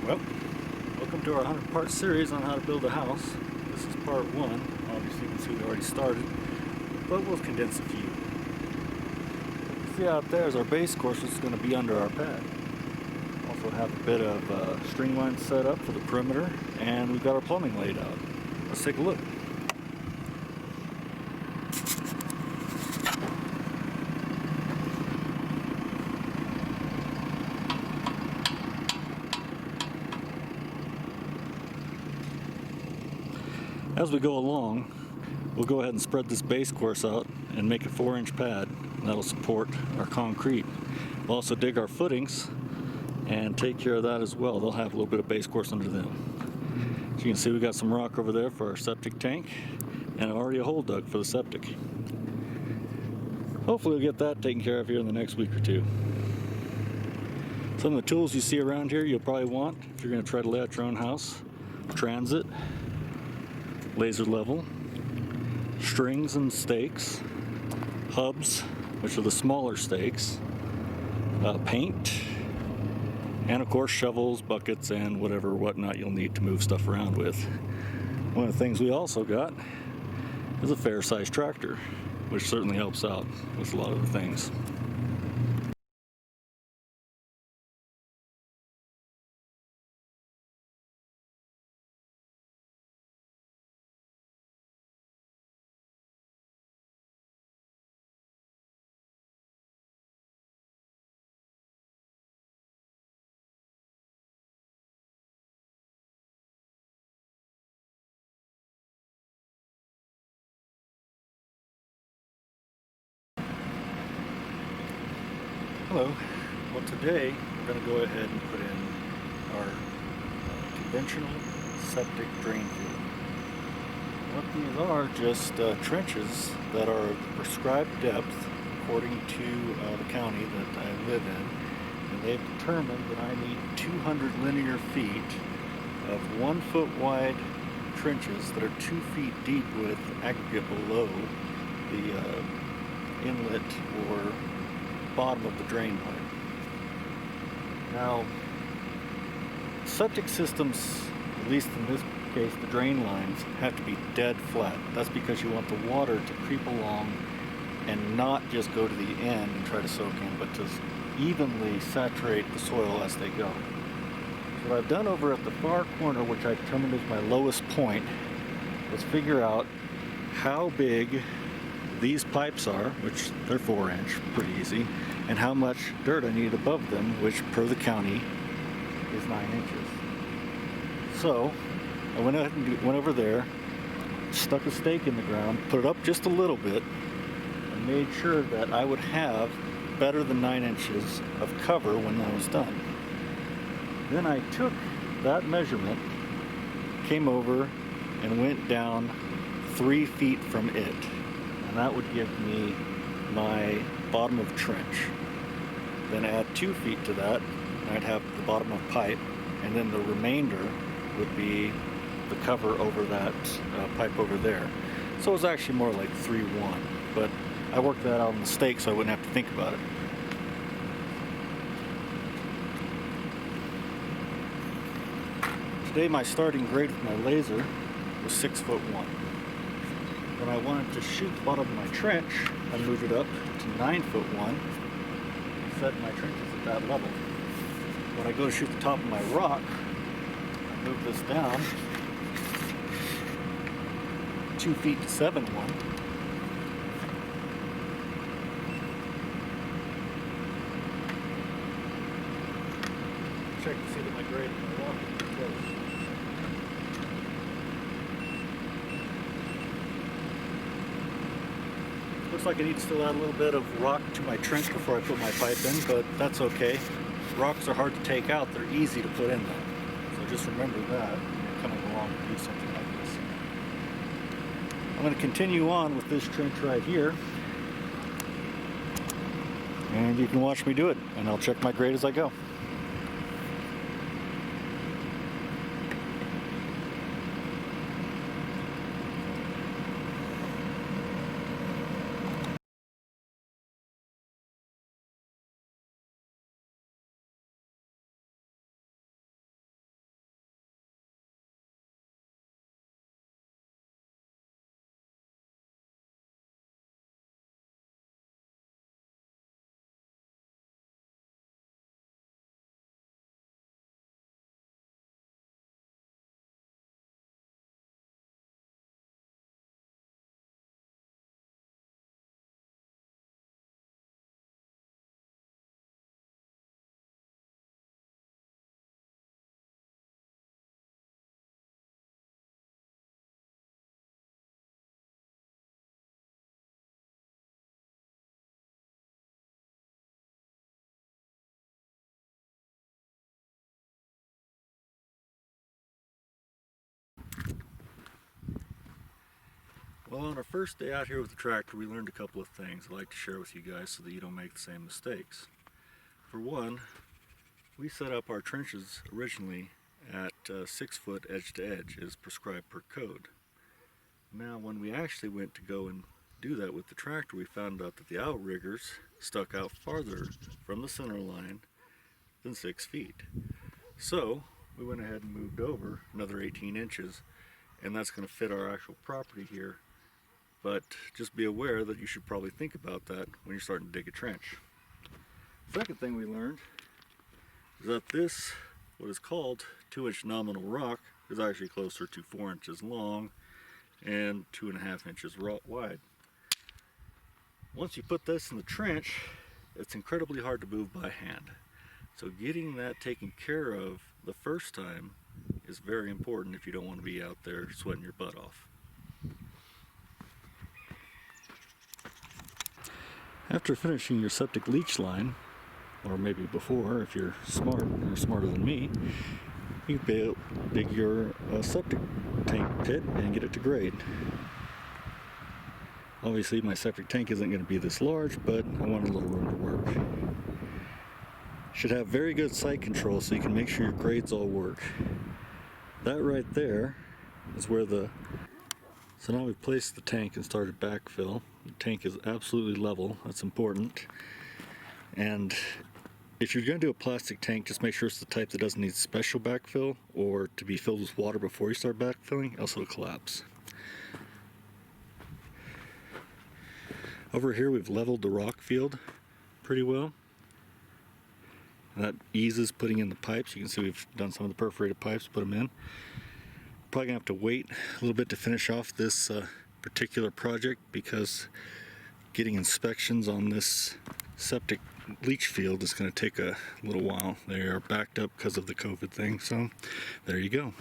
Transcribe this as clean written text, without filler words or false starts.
Well, welcome to our 100-part series on how to build a house. This is part 1. Obviously you can see we already started, but we'll condense a few. See out there is our base course, which is going to be under our pad. Also have a bit of string line set up for the perimeter, and we've got our plumbing laid out. Let's take a look. As we go along, we'll go ahead and spread this base course out and make a 4-inch pad. That'll support our concrete. We'll also dig our footings and take care of that as well. They'll have a little bit of base course under them. So you can see we got some rock over there for our septic tank and already a hole dug for the septic. Hopefully we'll get that taken care of here in the next week or two. Some of the tools you see around here you'll probably want if you're going to try to lay out your own house: transit, laser level, strings and stakes, hubs, which are the smaller stakes, paint, and of course shovels, buckets, and whatnot you'll need to move stuff around with. One of the things we also got is a fair-sized tractor, which certainly helps out with a lot of the things. Hello. Well, today we're going to go ahead and put in our conventional septic drain field. What these are just trenches that are the prescribed depth according to the county that I live in, and they've determined that I need 200 linear feet of 1 foot wide trenches that are 2 feet deep with aggregate below the inlet or bottom of the drain pipe. Now, septic systems, at least in this case, the drain lines have to be dead flat. That's because you want the water to creep along and not just go to the end and try to soak in, but to evenly saturate the soil as they go. So what I've done over at the far corner, which I determined is my lowest point, is figure out how big these pipes are, which they're 4-inch, pretty easy, and how much dirt I need above them, which per the county is 9 inches. So I went over there, stuck a stake in the ground, put it up just a little bit, and made sure that I would have better than 9 inches of cover when that was done. Then I took that measurement, came over, and went down 3 feet from it. And that would give me my bottom of trench. Then add 2 feet to that, and I'd have the bottom of pipe, and then the remainder would be the cover over that pipe over there. So it was actually more like 3-1, but I worked that out on the stake so I wouldn't have to think about it. Today my starting grade with my laser was 6'1". When I wanted to shoot the bottom of my trench, I moved it up to 9'1", and set my trenches at that level. When I go to shoot the top of my rock, I move this down 2 feet to 7'1". Check to see that my grade of my rock is pretty close. Looks like I need to still add a little bit of rock to my trench before I put my pipe in, but that's okay. Rocks are hard to take out, they're easy to put in though. So just remember that when you're coming along to do something like this. I'm going to continue on with this trench right here, and you can watch me do it, and I'll check my grade as I go. Well, on our first day out here with the tractor, we learned a couple of things I'd like to share with you guys so that you don't make the same mistakes. For one, we set up our trenches originally at 6 foot edge to edge as prescribed per code. Now when we actually went to go and do that with the tractor, we found out that the outriggers stuck out farther from the center line than 6 feet. So we went ahead and moved over another 18 inches, and that's going to fit our actual property here. But just be aware that you should probably think about that when you're starting to dig a trench. Second thing we learned is that this, what is called 2-inch nominal rock, is actually closer to 4 inches long and 2.5 inches wide. Once you put this in the trench, it's incredibly hard to move by hand. So getting that taken care of the first time is very important if you don't want to be out there sweating your butt off. After finishing your septic leach line, or maybe before if you're smart, you're smarter than me, you dig your septic tank pit and get it to grade. Obviously my septic tank isn't going to be this large, but I want a little room to work. Should have very good site control so you can make sure your grades all work. That right there is where so now we've placed the tank and started backfill. The tank is absolutely level, that's important. And if you're going to do a plastic tank, just make sure it's the type that doesn't need special backfill or to be filled with water before you start backfilling, else it'll collapse. Over here we've leveled the rock field pretty well. And that eases putting in the pipes. You can see we've done some of the perforated pipes, put them in. Probably gonna have to wait a little bit to finish off this particular project because getting inspections on this septic leach field is going to take a little while. They are backed up because of the COVID thing, so there you go.